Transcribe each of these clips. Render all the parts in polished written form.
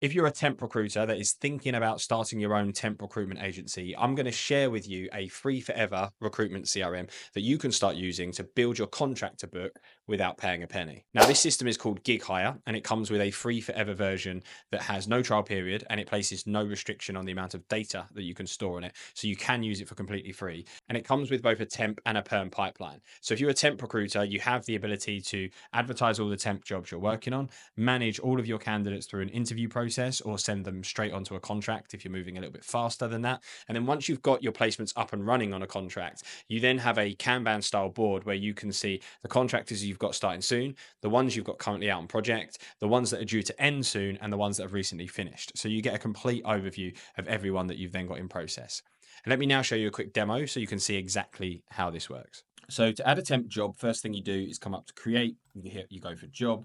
If you're a temp recruiter that is thinking about starting your own temp recruitment agency, I'm going to share with you a free forever recruitment CRM that you can start using to build your contractor book without paying a penny. Now, this system is called Giig and it comes with a free forever version that has no trial period and it places no restriction on the amount of data that you can store on it. So you can use it for completely free. And it comes with both a temp and a perm pipeline. So if you're a temp recruiter, you have the ability to advertise all the temp jobs you're working on, manage all of your candidates through an interview process, or send them straight onto a contract if you're moving a little bit faster than that. And then once you've got your placements up and running on a contract, you then have a Kanban style board where you can see the contractors you've got starting soon, the ones you've got currently out on project, the ones that are due to end soon, and the ones that have recently finished. So you get a complete overview of everyone that you've then got in process. And let me now show you a quick demo so you can see exactly how this works. So to add a temp job, first thing you do is come up to create, you go for job.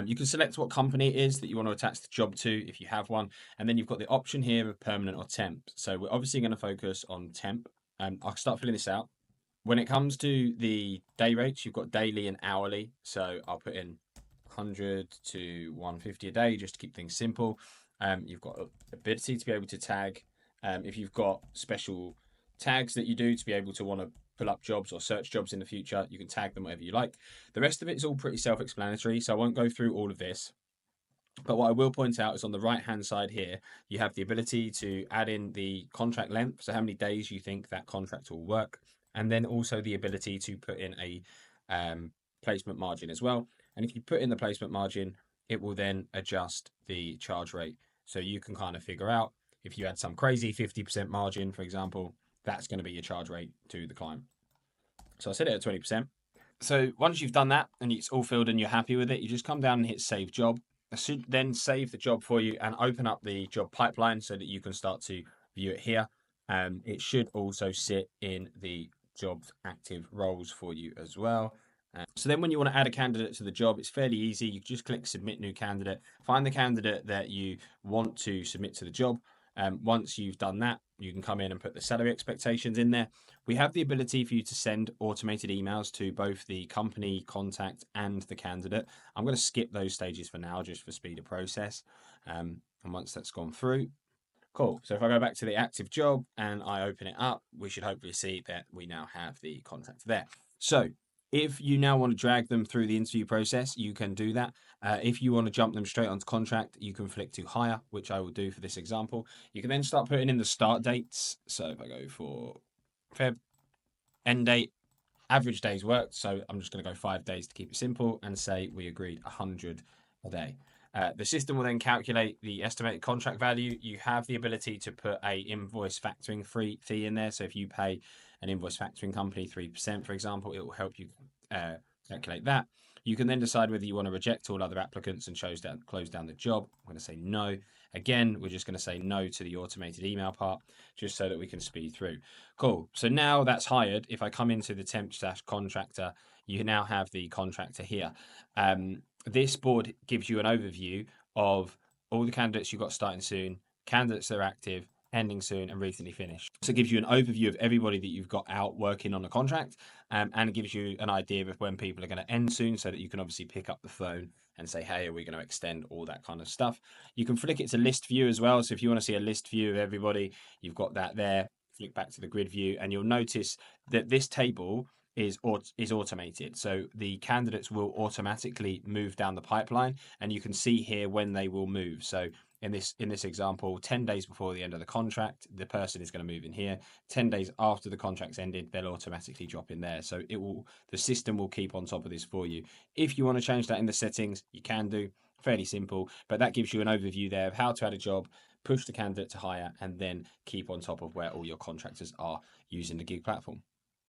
You can select what company it is that you want to attach the job to if you have one. And then you've got the option here of permanent or temp. So we're obviously going to focus on temp. I'll start filling this out. When it comes to the day rates, you've got daily and hourly. So I'll put in 100 to 150 a day just to keep things simple. You've got ability to be able to tag. If you've got special tags that you do to be able to want to pull up jobs or search jobs in the future, you can tag them whatever you like. The rest of it is all pretty self-explanatory, so I won't go through all of this. But what I will point out is on the right-hand side here, you have the ability to add in the contract length, so how many days you think that contract will work, and then also the ability to put in a placement margin as well. And if you put in the placement margin, it will then adjust the charge rate. So you can kind of figure out if you had some crazy 50% margin, for example, that's going to be your charge rate to the client. So I set it at 20%. So once you've done that and it's all filled and you're happy with it, you just come down and hit save job. I should then save the job for you and open up the job pipeline so that you can start to view it here. It should also sit in the jobs active roles for you as well. So then when you want to add a candidate to the job, it's fairly easy. You just click submit new candidate, find the candidate that you want to submit to the job. Once you've done that, you can come in and put the salary expectations in there. We have the ability for you to send automated emails to both the company contact and the candidate. I'm going to skip those stages for now, just for speed of process. And once that's gone through, cool. So if I go back to the active job and I open it up, we should hopefully see that we now have the contact there. So if you now want to drag them through the interview process, you can do that. If you want to jump them straight onto contract, you can flick to hire, which I will do for this example. You can then start putting in the start dates. So if I go for Feb, end date, average days worked. So I'm just going to go 5 days to keep it simple and say we agreed 100 a day. The system will then calculate the estimated contract value. You have the ability to put a invoice factoring fee in there. So if you pay an invoice factoring company 3%, for example, it will help you calculate that. You can then decide whether you want to reject all other applicants and close down the job. I'm going to say no. Again, we're just going to say no to the automated email part, just so that we can speed through. Cool. So now that's hired. If I come into the temp/contractor, you now have the contractor here. This board gives you an overview of all the candidates you've got starting soon, candidates that are active, ending soon, and recently finished. So it gives you an overview of everybody that you've got out working on a contract, and it gives you an idea of when people are going to end soon so that you can obviously pick up the phone and say, hey, are we going to extend, all that kind of stuff. You can flick it to list view as well. So if you want to see a list view of everybody, you've got that there. Flick back to the grid view and you'll notice that this table is automated. So the candidates will automatically move down the pipeline and you can see here when they will move. So in this example, 10 days before the end of the contract, the person is going to move in here. 10 days after the contract's ended, they'll automatically drop in there. So the system will keep on top of this for you. If you want to change that in the settings, you can do. Fairly simple, but that gives you an overview there of how to add a job, push the candidate to hire, and then keep on top of where all your contractors are using the Giig platform.